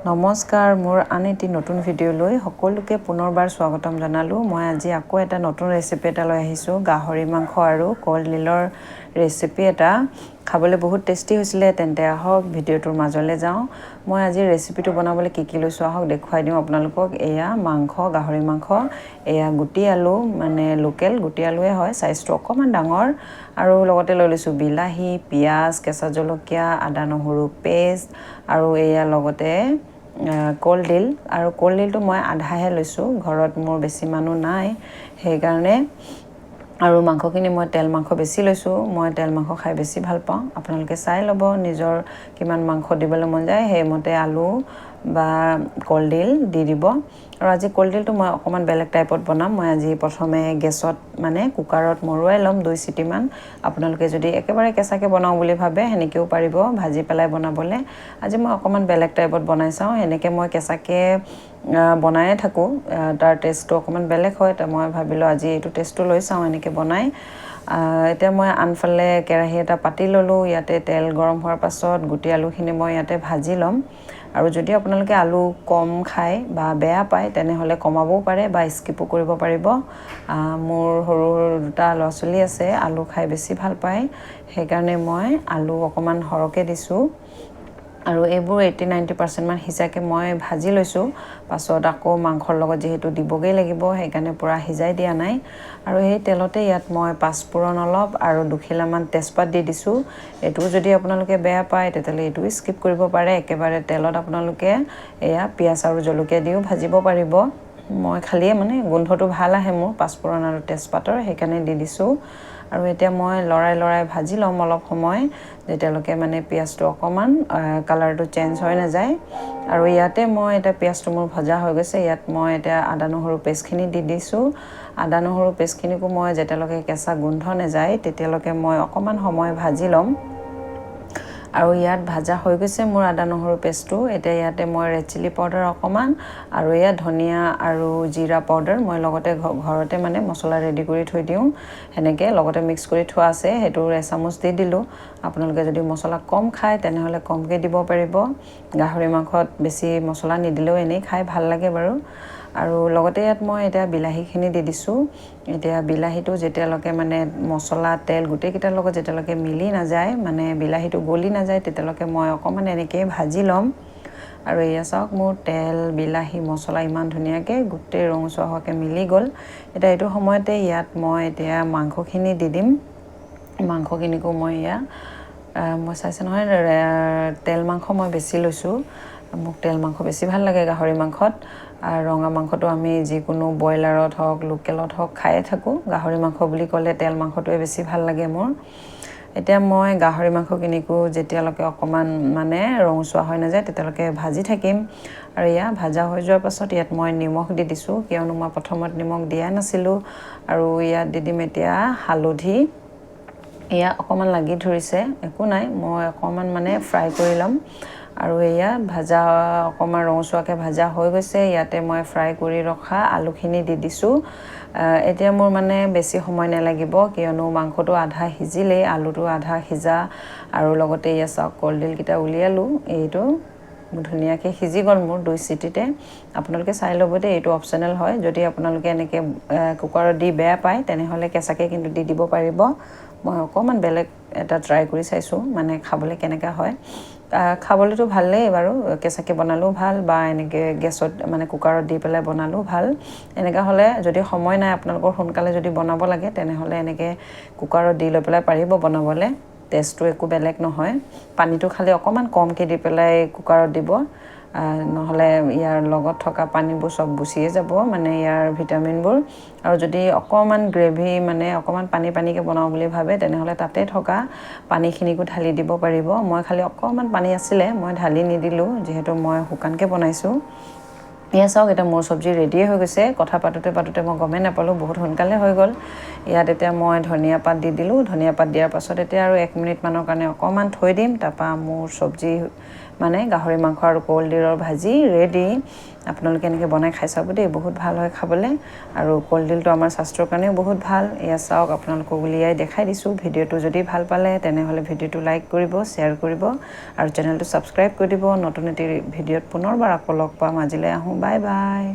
নমস্কাৰ মোৰ আন এটি নতুন ভিডিঅ'লৈ সকলোকে পুনৰবাৰ স্বাগতম জনালোঁ। মই আজি আকৌ এটা নতুন ৰেচিপি এটা লৈ আহিছোঁ, গাহৰি মাংস আৰু কলডিলৰ ৰেচিপি এটা। খাবলৈ বহুত টেষ্টি হৈছিলে। তেন্তে আহক ভিডিঅ'টোৰ মাজলৈ যাওঁ। মই আজি ৰেচিপিটো বনাবলৈ কি লৈছোঁ আহক দেখুৱাই দিওঁ আপোনালোকক। এয়া মাংস, গাহৰি মাংস, এয়া গুটি আলু, মানে লোকেল গুটি আলুৱে হয়, চাইজটো অকণমান ডাঙৰ। আৰু লগতে লৈ লৈছোঁ বিলাহী, পিঁয়াজ, কেঁচা জলকীয়া, আদা নহৰু পেষ্ট আৰু এয়া লগতে কলডিল। আৰু কলডিলটো মই আধাহে লৈছোঁ, ঘৰত মোৰ বেছি মানুহ নাই সেইকাৰণে। আৰু মাংসখিনি মই তেল মাংস বেছি লৈছোঁ, মই তেল মাংস খাই বেছি ভাল পাওঁ। আপোনালোকে চাই ল'ব নিজৰ কিমান মাংস দিবলৈ মন যায়, সেইমতে আলু বা কলডিল দি দিব। আৰু আজি কলডিলটো মই অকণমান বেলেগ টাইপত বনাম। মই আজি প্ৰথমে গেছত মানে কুকাৰত মৰুৱাই ল'ম 2 চিটিমান। আপোনালোকে যদি একেবাৰে কেঁচাকৈ বনাওঁ বুলি ভাবে সেনেকৈও পাৰিব ভাজি পেলাই বনাবলৈ। আজি মই অকণমান বেলেগ টাইপত বনাই চাওঁ। সেনেকৈ মই কেঁচাকৈ বনায়ে থাকোঁ, তাৰ টেষ্টটো অকণমান বেলেগ হয়। তো মই ভাবিলোঁ আজি এইটো টেষ্টটো লৈ চাওঁ এনেকৈ বনাই। এতিয়া মই আনফালে কেৰাহী এটা পাতি ল'লোঁ। ইয়াতে তেল গৰম হোৱাৰ পাছত গুটি আলুখিনি মই ইয়াতে ভাজি ল'ম। আৰু যদি আপোনালোকে আলু কম খায় বা বেয়া পায় তেনেহ'লে কমাবও পাৰে বা স্কিপো কৰিব পাৰিব। মোৰ সৰু সৰু 2টা ল'ৰা ছোৱালী আছে, আলু খাই বেছি ভাল পায়, সেইকাৰণে মই আলু অকণমান সৰহকৈ দিছোঁ। আৰু এইবোৰ 80-90% মান সিজাকৈ মই ভাজি লৈছোঁ। পাছত আকৌ মাংসৰ লগত যিহেতু দিবগৈ লাগিব সেইকাৰণে পূৰা সিজাই দিয়া নাই। আৰু সেই তেলতে ইয়াত মই পাঁচপোৰণ অলপ আৰু 2 খিলামান তেজপাত দি দিছোঁ। এইটোও যদি আপোনালোকে বেয়া পায় তেতিয়াহ'লে এইটোও স্কিপ কৰিব পাৰে। একেবাৰে তেলত আপোনালোকে এয়া পিঁয়াজ আৰু জলকীয়া দিও ভাজিব পাৰিব। মই খালিয়ে মানে গোন্ধটো ভাল আহে মোৰ পাঁচপোৰণ আৰু তেজপাতৰ, সেইকাৰণে দি দিছোঁ। আৰু এতিয়া মই লৰাই ভাজি ল'ম অলপ সময়, যেতিয়ালৈকে মানে পিঁয়াজটো অকণমান কালাৰটো চেঞ্জ হৈ নাযায়। আৰু ইয়াতে মই এতিয়া পিঁয়াজটো মোৰ ভজা হৈ গৈছে, ইয়াত মই এতিয়া আদা নহৰু পেষ্টখিনি দি দিছোঁ। আদা নহৰু পেষ্টখিনিকো মই যেতিয়ালৈকে কেঁচা গোন্ধ নাযায় তেতিয়ালৈকে মই অকণমান সময় ভাজি ল'ম। আৰু ইয়াত ভাজা হৈ গৈছে মোৰ আদা নহৰু পেষ্টটো। এতিয়া ইয়াতে মই ৰেড চিলি পাউডাৰ অকণমান আৰু এয়া ধনিয়া আৰু জিৰা পাউডাৰ মই লগতে ঘৰতে মানে মছলা ৰেডি কৰি থৈ দিওঁ, সেনেকৈ লগতে মিক্স কৰি থোৱা আছে, সেইটো এচামুচ দি দিলোঁ। আপোনালোকে যদি মছলা কম খায় তেনেহ'লে কমকৈ দিব পাৰিব। গাহৰি মাংসত বেছি মছলা নিদিলেও এনেই খাই ভাল লাগে বাৰু। আৰু লগতে ইয়াত মই এতিয়া বিলাহীখিনি দি দিছোঁ। এতিয়া বিলাহীটো যেতিয়ালৈকে মানে মছলা তেল গোটেইকেইটাৰ লগত যেতিয়ালৈকে মিলি নাযায়, মানে বিলাহীটো গলি নাযায়, তেতিয়ালৈকে মই অকণমান এনেকৈ ভাজি ল'ম। আৰু এয়া চাওক মোৰ তেল বিলাহী মছলা ইমান ধুনীয়াকৈ গোটেই ৰঙচুৱা হোৱাকৈ মিলি গ'ল। এতিয়া এইটো সময়তে ইয়াত মই এতিয়া মাংসখিনি দি দিম। মাংসখিনিকো মই মই চাইছোঁ নহয়, তেল মাংস মই বেছি লৈছোঁ। মোক তেল মাংস বেছি ভাল লাগে গাহৰি মাংসত। আৰু ৰঙা মাংসটো আমি যিকোনো ব্ৰইলাৰত হওক লোকেলত হওক খায়ে থাকোঁ। গাহৰি মাংস বুলি ক'লে তেল মাংসটোৱে বেছি ভাল লাগে মোৰ। এতিয়া মই গাহৰি মাংসখিনিকো যেতিয়ালৈকে অকণমান মানে ৰঙচুৱা হৈ নাযায় তেতিয়ালৈকে ভাজি থাকিম। আৰু ভাজা হৈ যোৱাৰ পাছত ইয়াত মই নিমখ দি দিছোঁ, কিয়নো মই প্ৰথমত নিমখ দিয়া নাছিলোঁ। আৰু ইয়াত দি দিম এতিয়া হালধি। অকণমান লাগি ধৰিছে, একো নাই, মই অকণমান মানে ফ্ৰাই কৰি ল'ম। আৰু ভাজা অকণমান ৰঙচুৱাকৈ ভাজা হৈ গৈছে। ইয়াতে মই ফ্ৰাই কৰি ৰখা আলুখিনি দি দিছোঁ। এতিয়া মোৰ মানে বেছি সময় নালাগিব, কিয়নো মাংসটো আধা সিজিলেই, আলুটো আধা সিজা। আৰু লগতে চাওক কলডিলকেইটা উলিয়ালোঁ, এইটো ধুনীয়াকৈ সিজি গ'ল মোৰ 2 চিটিতে। আপোনালোকে চাই ল'ব দেই, এইটো অপশ্যনেল হয়। যদি আপোনালোকে এনেকৈ কুকাৰত দি বেয়া পায় তেনেহ'লে কেঁচাকৈ কিন্তু দি দিব পাৰিব। মই অকণমান বেলেগ এটা ট্ৰাই কৰি চাইছোঁ, মানে খাবলৈ কেনেকুৱা হয়। খাবলৈতো ভালেই বাৰু, কেঁচাকৈ বনালেও ভাল বা এনেকৈ গেছত মানে কুকাৰত দি পেলাই বনালেও ভাল। এনেকুৱা হ'লে যদি সময় নাই আপোনালোকৰ সোনকালে যদি বনাব লাগে তেনেহ'লে এনেকৈ কুকাৰত দি লৈ পেলাই পাৰিব বনাবলৈ। টেষ্টটো একো বেলেগ নহয়। পানীটো খালি অকণমান কমকৈ দি পেলাই কুকাৰত দিব, নহ'লে ইয়াৰ লগত থকা পানীবোৰ চব গুচিয়ে যাব, মানে ইয়াৰ ভিটামিনবোৰ। আৰু যদি অকণমান গ্ৰেভি মানে অকণমান পানীকৈ বনাওঁ বুলি ভাবে তেনেহ'লে তাতে থকা পানীখিনিকো ঢালি দিব পাৰিব। মই খালি অকণমান পানী আছিলে, মই ঢালি নিদিলোঁ যিহেতু মই শুকানকৈ বনাইছোঁ। চাওক এতিয়া মোৰ চব্জি ৰেডিয়ে হৈ গৈছে। কথা পাতোতে মই গমেই নাপালোঁ, বহুত সোনকালে হৈ গ'ল। ইয়াত এতিয়া মই ধনিয়া পাত দি দিলোঁ। ধনিয়া পাত দিয়াৰ পাছত এতিয়া আৰু 1 মিনিটমানৰ কাৰণে অকণমান থৈ দিম। তাৰপৰা মোৰ চব্জি মানে গাহৰি মাংস আৰু কলডিলৰ ভাজি ৰেডি আপোনালোকে এনেকৈ বনাই খাই চাব দেই বহুত ভাল হয় খাবলৈ আৰু কলডিলটো আমাৰ স্বাস্থ্যৰ কাৰণেও বহুত ভাল এয়া চাওক আপোনালোকক উলিয়াই দেখাই দিছোঁ ভিডিঅ'টো যদি ভাল পালে তেনেহ'লে ভিডিঅ'টো লাইক কৰিব শ্বেয়াৰ কৰিব আৰু চেনেলটো ছাবস্ক্ৰাইব কৰি দিব নতুন এটি ভিডিঅ'ত পুনৰবাৰ আকৌ লগ পাম আজিলৈ আহোঁ বাই বাই